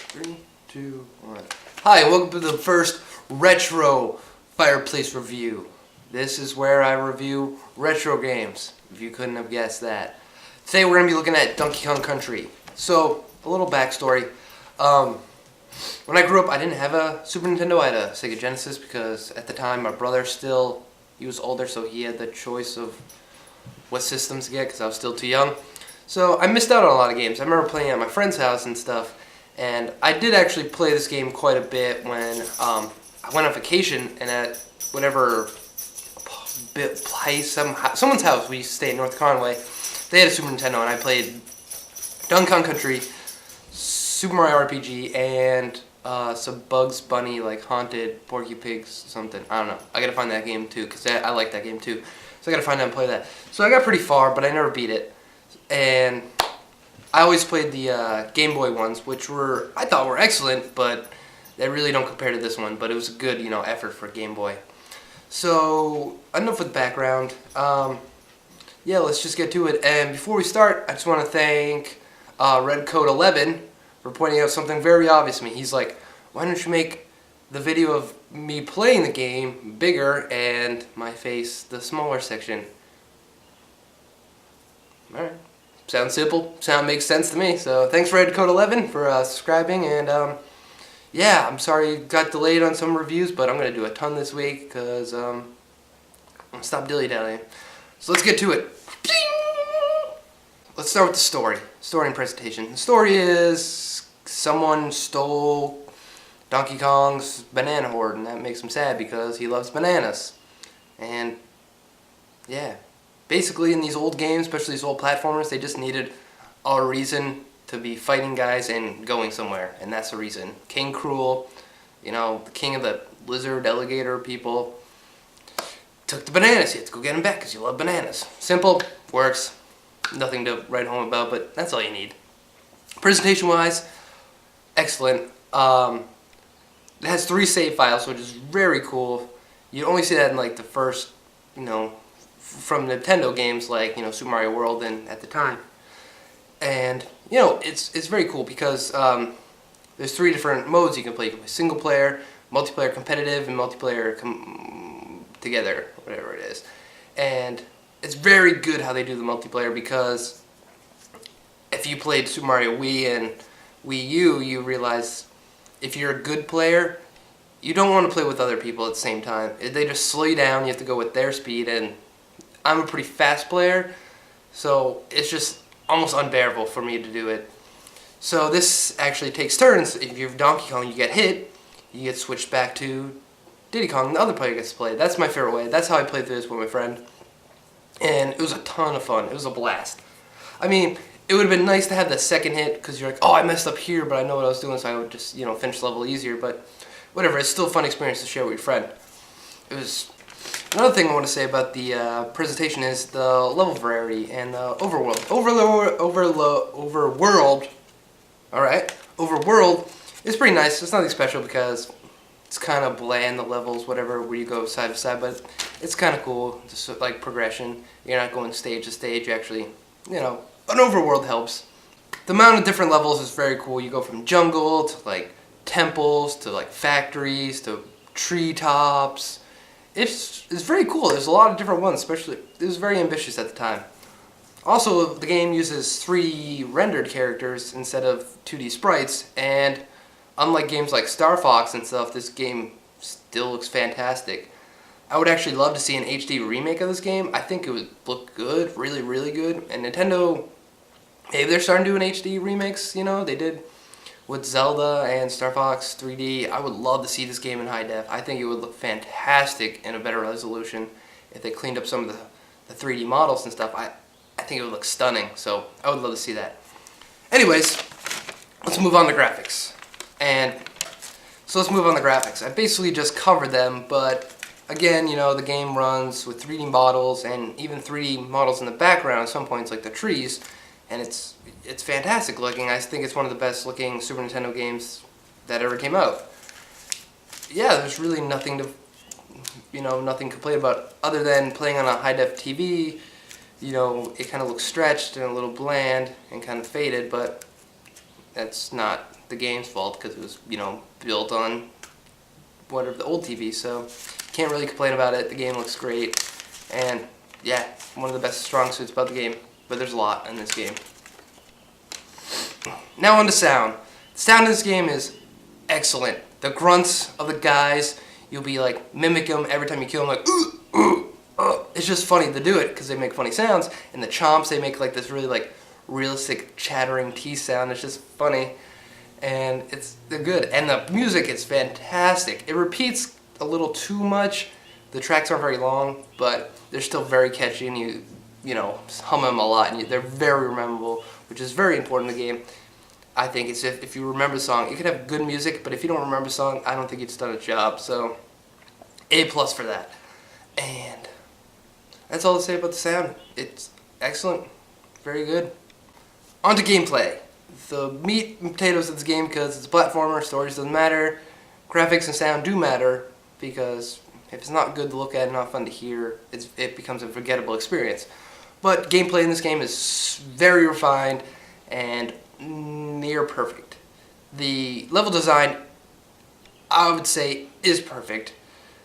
3, 2, 1. Hi, and welcome to the first retro Fireplace review. This is where I review retro games, if you couldn't have guessed that. Today we're going to be looking at Donkey Kong Country. So, a little backstory. When I grew up, I didn't have a Super Nintendo. I had a Sega Genesis because at the time my brother he was older, so he had the choice of what systems to get because I was still too young. So I missed out on a lot of games. I remember playing at my friend's house and stuff. And I did actually play this game quite a bit when I went on vacation, and at whatever place, someone's house, we used to stay in North Conway, they had a Super Nintendo, and I played Donkey Kong Country, Super Mario RPG, and some Bugs Bunny, like Haunted, Porky Pigs, something. I don't know. I gotta find that game too, because I like that game too. So I gotta find out and play that. So I got pretty far, but I never beat it. And I always played the Game Boy ones, which I thought were excellent, but they really don't compare to this one. But it was a good, effort for Game Boy. So enough with background. Yeah, let's just get to it. And before we start, I just want to thank Red Code 11 for pointing out something very obvious to me. He's like, "Why don't you make the video of me playing the game bigger and my face the smaller section?" All right. Sounds simple. Makes sense to me. So thanks Red Code 11 for subscribing, and yeah, I'm sorry it got delayed on some reviews, but I'm gonna do a ton this week because I'm gonna stop dilly-dallying. So let's get to it. Let's start with the story and presentation. The story is someone stole Donkey Kong's banana hoard, and that makes him sad because he loves bananas. And yeah. Basically, in these old games, especially these old platformers, they just needed a reason to be fighting guys and going somewhere, and that's the reason. King Cruel, the king of the lizard alligator people, took the bananas. You have to go get them back because you love bananas. Simple, works, nothing to write home about, but that's all you need. Presentation-wise, excellent. It has 3 save files, which is very cool. You only see that in like the first, from Nintendo games like Super Mario World and at the time, and it's very cool because there's 3 different modes you can play. You can play single player, multiplayer competitive, and multiplayer together, whatever it is. And it's very good how they do the multiplayer, because if you played Super Mario Wii and Wii U, you realize if you're a good player, you don't want to play with other people at the same time. They just slow you down. You have to go with their speed, and I'm a pretty fast player, so it's just almost unbearable for me to do it. So this actually takes turns. If you're Donkey Kong, you get hit, you get switched back to Diddy Kong, the other player gets to play. That's my favorite way. That's how I played through this with my friend, and it was a ton of fun. It was a blast. I mean, it would have been nice to have the second hit, because you're like, oh, I messed up here, but I know what I was doing, so I would just, finish the level easier, but whatever, it's still a fun experience to share with your friend. It was... Another thing I want to say about the presentation is the level variety and the overworld. Overworld is pretty nice. It's nothing special because it's kind of bland, the levels, whatever, where you go side to side, but it's kind of cool, just like progression. You're not going stage to stage, you actually, an overworld helps. The amount of different levels is very cool. You go from jungle to like temples to like factories to treetops. It's very cool. There's a lot of different ones, especially, it was very ambitious at the time. Also, the game uses 3D rendered characters instead of 2D sprites, and unlike games like Star Fox and stuff, this game still looks fantastic. I would actually love to see an HD remake of this game. I think it would look good, really, really good. And Nintendo, maybe they're starting to do an HD remakes, they did with Zelda and Star Fox 3D. I would love to see this game in high def. I think it would look fantastic in a better resolution if they cleaned up some of the 3D models and stuff. I think it would look stunning, so I would love to see that. Anyways, let's move on to graphics. I basically just covered them, but again, the game runs with 3D models and even 3D models in the background at some points, like the trees. And it's fantastic looking. I think it's one of the best looking Super Nintendo games that ever came out. Yeah, there's really nothing to, nothing to complain about other than playing on a high def TV. It kind of looks stretched and a little bland and kind of faded, but that's not the game's fault because it was, built on whatever the old TV, so can't really complain about it. The game looks great, and yeah, one of the best strong suits about the game, but there's a lot in this game. Now on to sound. The sound in this game is excellent. The grunts of the guys, you'll be like mimic them every time you kill them, like it's just funny to do it because they make funny sounds, and the chomps, they make like this really like realistic chattering teeth sound. It's just funny, and they're good, and the music is fantastic. It repeats a little too much. The tracks aren't very long, but they're still very catchy, and you hum them a lot, and they're very memorable, which is very important in the game. I think it's if you remember the song, you could have good music, but if you don't remember the song, I don't think it's done its job. So A+ for that. And that's all to say about the sound. It's excellent, very good. On to gameplay. The meat and potatoes of this game, because it's a platformer, stories doesn't matter, graphics and sound do matter, because if it's not good to look at and not fun to hear, it becomes a forgettable experience. But gameplay in this game is very refined and near perfect. The level design, I would say, is perfect.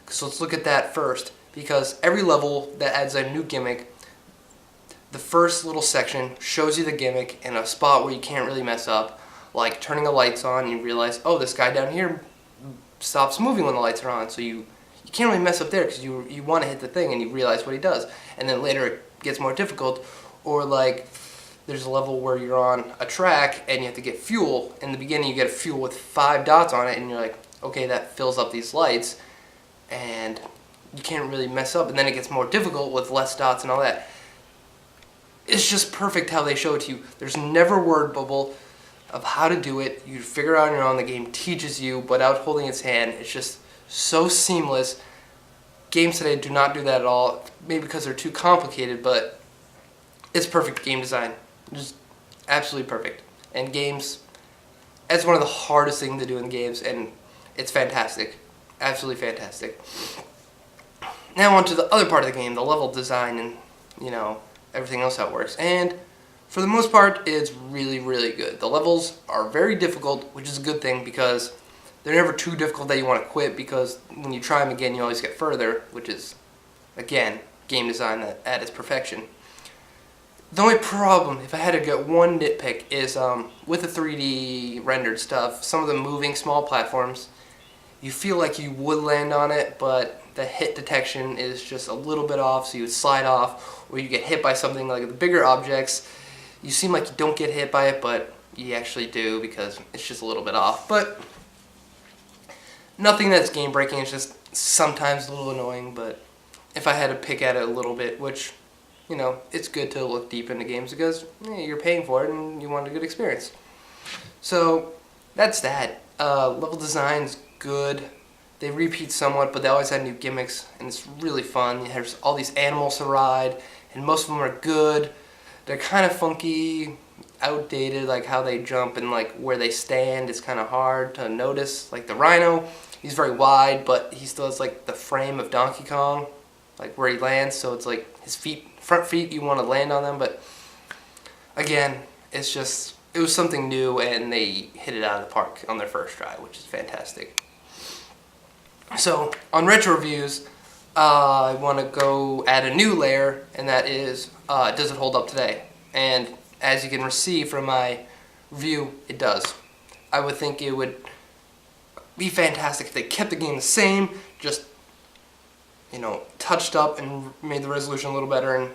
So let's look at that first, because every level that adds a new gimmick, the first little section shows you the gimmick in a spot where you can't really mess up, like turning the lights on and you realize, oh, this guy down here stops moving when the lights are on, so you can't really mess up there because you want to hit the thing and you realize what he does, and then later it gets more difficult. Or like there's a level where you're on a track and you have to get fuel. In the beginning you get a fuel with 5 dots on it, and you're like, okay, that fills up these lights, and you can't really mess up, and then it gets more difficult with less dots and all that. It's just perfect how they show it to you. There's never a word bubble of how to do it. You figure it out on your own. The game teaches you without holding its hand. It's just so seamless. Games today do not do that at all, maybe because they're too complicated, but it's perfect game design. Just absolutely perfect. And games, it's one of the hardest things to do in games, and it's fantastic. Absolutely fantastic. Now on to the other part of the game, the level design and, everything else how it works. And for the most part, it's really, really good. The levels are very difficult, which is a good thing because they're never too difficult that you want to quit, because when you try them again, you always get further, which is, again, game design at its perfection. The only problem, if I had to get one nitpick, is with the 3D rendered stuff, some of the moving small platforms, you feel like you would land on it, but the hit detection is just a little bit off, so you would slide off, or you get hit by something like the bigger objects. You seem like you don't get hit by it, but you actually do because it's just a little bit off. But nothing that's game breaking, it's just sometimes a little annoying, but if I had to pick at it a little bit, which, it's good to look deep into games because you're paying for it and you want a good experience. So that's that. Level design's good. They repeat somewhat, but they always have new gimmicks, and it's really fun. There's all these animals to ride, and most of them are good. They're kind of funky, outdated, like how they jump and like where they stand is kind of hard to notice. Like the rhino, he's very wide, but he still has like the frame of Donkey Kong, like where he lands, so it's like his front feet, you want to land on them, but again, it was something new, and they hit it out of the park on their first try, which is fantastic. So, on retro reviews, I want to go add a new layer, and that is, does it hold up today? And as you can see from my review, it does. I would think it would be fantastic if they kept the game the same, just, touched up and made the resolution a little better, and,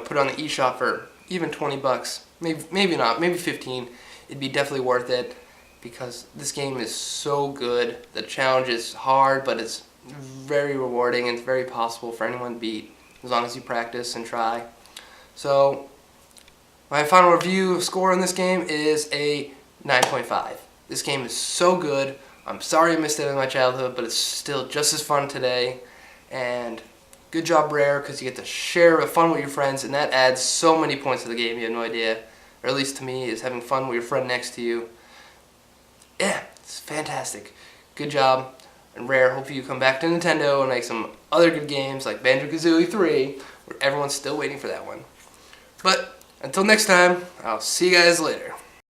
put it on the eShop for even $20. Maybe not, maybe 15. It'd be definitely worth it, because this game is so good. The challenge is hard, but it's very rewarding, and it's very possible for anyone to beat as long as you practice and try. So my final review score on this game is a 9.5. This game is so good. I'm sorry I missed it in my childhood, but it's still just as fun today. And good job, Rare, because you get to share the fun with your friends, and that adds so many points to the game. You have no idea, or at least to me, is having fun with your friend next to you. Yeah, it's fantastic. Good job. And Rare, hopefully you come back to Nintendo and make some other good games like Banjo-Kazooie 3, where everyone's still waiting for that one. But until next time, I'll see you guys later.